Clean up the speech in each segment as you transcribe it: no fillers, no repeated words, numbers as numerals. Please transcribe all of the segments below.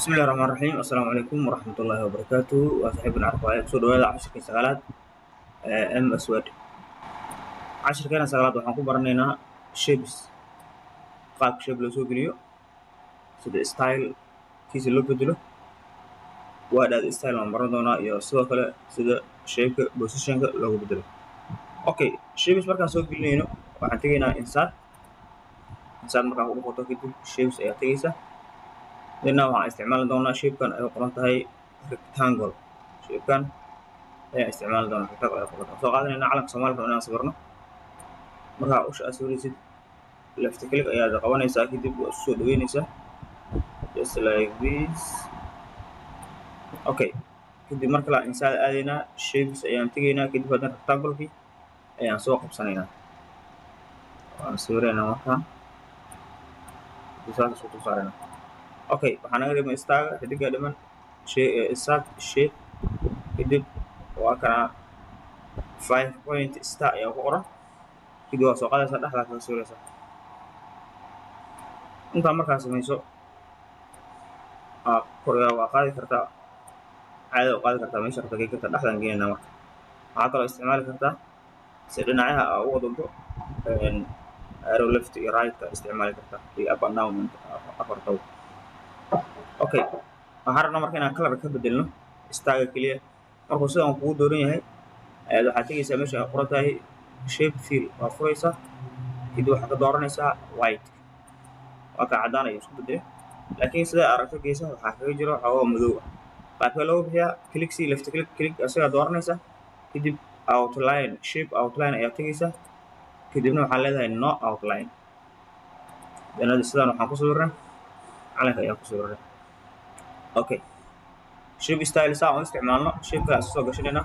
بسم الله الرحمن الرحيم السلام عليكم ورحمة الله وبركاته وصاحبنا عرفاء سو dhawaada cashirkii sagaalaad ee MS Word cashirkeena sagaalaad waxaan ku baranaynaa shapes qaabka shape loo soo geliyo sida style kiisa loo bedelo word add style aan baran doonaa iyo sidoo kale sida shape positionka loogu bedelo okay shapes markaan soo gelinayno waxaan tegaynaa insert markaan ku dhufato kadib shapes ayaa tegaysa لأنه waxaan isticmaali doonaa shapekan ay qoran tahay rectangle shapekan ayaa isticmaali doonaa rectangle ay qoran tahay soo qaadanayna calanka Soomaaliya inaan sawirno markaa usha aad sawiraysid left click ayaad qabanaysaa kadib waa soo dhaweynaysaa just like this okay kadib marka la insert aadaynaa shapes ayaan tegaynaa kadib haddana rectangle-kii ayaan soo qabsanaynaa waan sawiraynaa markaan saas isku saaraynaa okay waxaan naga dhiman istaaga xidiga dhiman insert shape kadib waa kana 5 point star ayaa ku qoran kadib waa soo qaadaysaa dhexda kaga sawiraysaa intaa markaa samayso korgaa waa qaadi kartaa caada u qaadi kartaa meesha rabta geyn kartaa dhexdaan geenaynaa marka waxaa kaloo isticmaali kartaa si dhinacaha aa uga dunto arrow left iyo right ka isticmaali kartaa iyo up and down afartow okay waxaan rabnaa marka inaan color ka bedelno istaaga keliya markuu sidan kugu dooran yahay ayaad waxaad tegaysaa meesha ay qoran tahay shape fill waa furaysaa kadib waxaad ka dooranaysaa white waa ka caddaanaya isku bedele laakiin sida aragto geesaha waxaa kaga jiro xoogaa madow ah qaabkee looga bixiyaa click si left click asagaa dooranaysaa kadib outline shape outline ayaa tegaysaa kadibna waxaa leedahay no outline danada sidan waxaan ku sawirnay calanka ayaa ku sawirnay okay shape style saa aan isticmaalno shape-ka soo gashanayna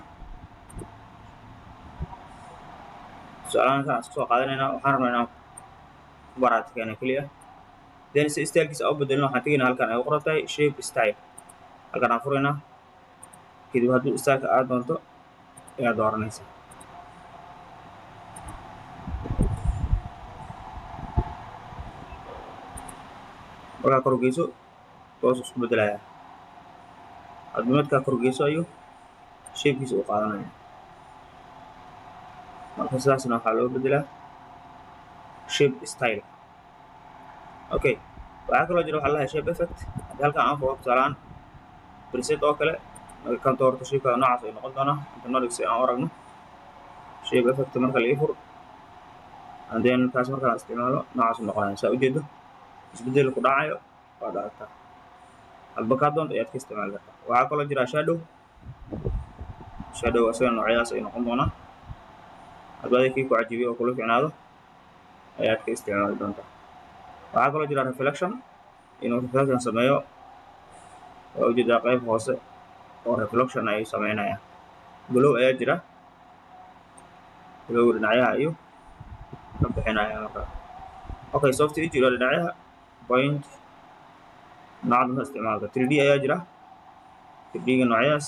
su'aalahan ka soo qaadanayna waxaan rabnaa inaan ku baraatikeena kaliya then si style-kiisa u bedelno waxaan tegaynaa halkan ay qoran tahay shape style halkan aan furaynaa kadib hadduu style-ka aad doonto ayaa dooranaysaa markaa korgeyso toos isku bedelayaa haddii midkaa korgeyso ayuu shape-kiisa u qaadanaya marka sidaasna waxaa loo bedelaa shape style okay waxaa kaloo jira waxaa la dhahay shape effect haddii halkan aan furo tusaalaan preset oo kale kan doorto shape-ka noocaas ay noqon doonaa inta noo dhig si aan u aragno shape effect marka la ii furo and then kaas markaan isticmaalo noocaas u noqonaya saa ujeedo isbedel ku dhacayo waad aragtaa halba kaa doonto ayaad ka isticmaali kartaa waxaa kaloo jira shadow asaga noocyadaas ay noqon doonaa hadba kii ku cajibiyo oo kula ficnaado ayaad ka isticmaali doontaa waxaa kaloo jira reflection inuu reflection sameeyo waa ujeedaa qayb hoose oo reflection ay sameynayaan glow ayaa jira glow dhinacyaha ayuu ka bixinaya markaa okay soft edge jira dhinacyaha point noocda isticmaalka 3D ayaa jira 3D-ga noocyadaas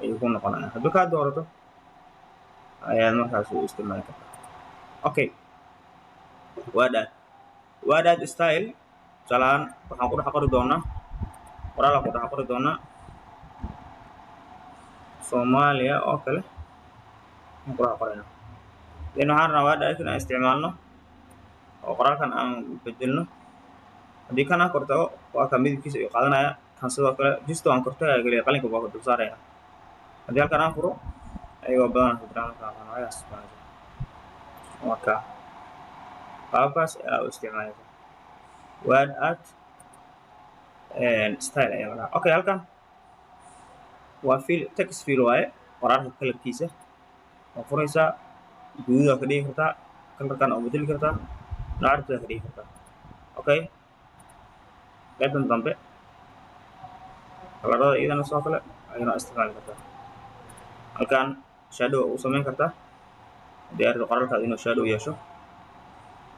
ayuu ku noqonaya haddii kaa doorato ayaad markaas u isticmaali kartaa okay word add style tusaalahaan waxaan ku dhex qori doonaa qoraalaan ku dhex qori doonaa Soomaaliya oo kale aan ku dhex qoraynaa then waxaan rabnaa word add inaan isticmaalno oo qoraalkan aan bedelno haddii kan aan kortago waa ka midabkiisa ayuu qaadanaya kan sidoo kale jisto aan kortagaya keliya qalinka waa dul saaraya haddii halkan aan furo ayagoo badan ku jiraan noocaas waa ka qaabkaas ayaa u isticmaalaysaa word add style ayaa la dhahaa okay halkan waa text fill waaye qoraalka kalarkiisa waa furaysaa guduudaa ka dhigi kartaa kalarkan oo bedeli kartaa noocda ka dhigi kartaa okay qaybtan dambe kalarada iyadana sidoo kale ayana isticmaali kartaa halkan shadow u samayn kartaa haddii aad qoraalkaada inuu shadow yeesho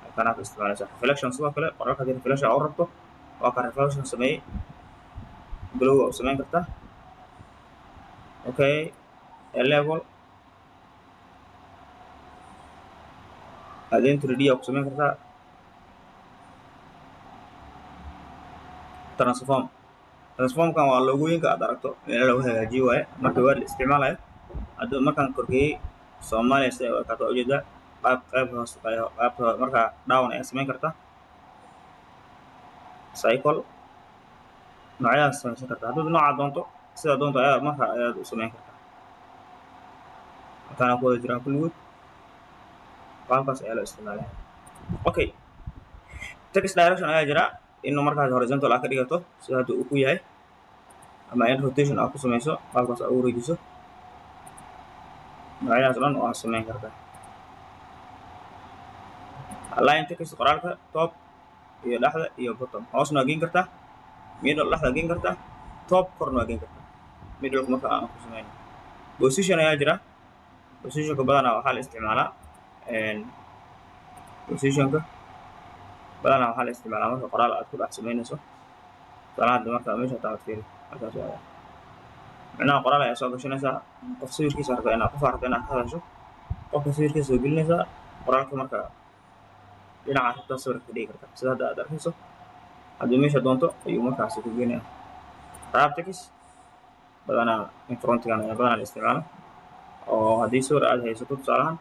halkan aad isticmaalaysaa reflection sidoo kale qoraalka haddii reflection u rabto waa ka reflection sameeyey glow u samayn kartaa okay level haddii 3D ku samayn kartaa transform transform kan waa logooyinka aad aragto meel lagu hagaajiyo waaye marka waa la isticmaalayo haddii markaan korgeeyey Soomaaliya sida ay ka ujeeda qayb hoos qayb marka down ay samayn kartaa cycle noocyadaas samayn kartaa haddii nooca doonto sida doonto ayaa marka ayaad u samayn kartaa halkaan ku wada jiraan kulligood qaabkaas ayaa loo isticmaalaya okay text direction ayaa jira inuu markaas horizontal aad ka dhigato sida hadda uu ku yahay ama in rotation aad ku samayso qaabkaas aad u wareejiso noocyadaas dhan waa samayn kartaa align text qoraalka top iyo dhexda iyo bottom hoosna waa geyn kartaa middle dhexda geyn kartaa top korna waa geyn kartaa middle marka aan ku samayno position ayaa jira positionka badanaa waxaa la isticmaalaa positionka badanaa waxaa la isticmaalaa marka qoraal aad ku dhex samaynayso salaada marka meesha taad fiiri halkaas waa macnaha qoraal ayaa soo gashanaysaa qof sawirkiisa rabta inaad qof rabta inaad ka hadasho qofka sawirkiisa soo gelinaysaa qoraalka marka dhinaca rabta sawirka ka dhigi kartaa sida hadda aad arkayso haddii meesha doonto ayuu markaasi ku geenaya wrap text badanaa in frontigan ayaa badanaa la isticmaala oo haddii sawir aad haysato tusaalahan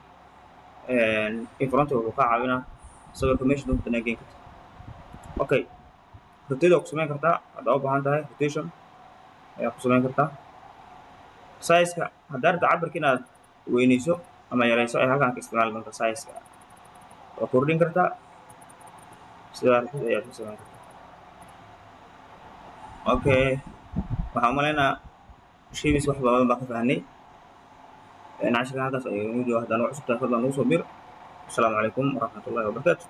in frontiga wuxuu kaa caawinaa sawirka meesha doonto inaad geyn karto okay rotate waa ku samayn kartaa haddaa u baahan tahay rotation ayaa ku samayn kartaa size-ka haddaa rabta cabirka inaad weynayso ama yarayso ay halkaan ka isticmaali doonta size-ka waa kordhin kartaa sidaa rabtid ayaad ku samayn kartaa okay waxaan umaleynaa shaygiis wax badan baa ka fahnay cashirkan halkaas ayuu inoo jooga haddana wax cusub tahay fadlan nagu soo bir asalaamu calaykum waraxmatullaahi wabarakaatu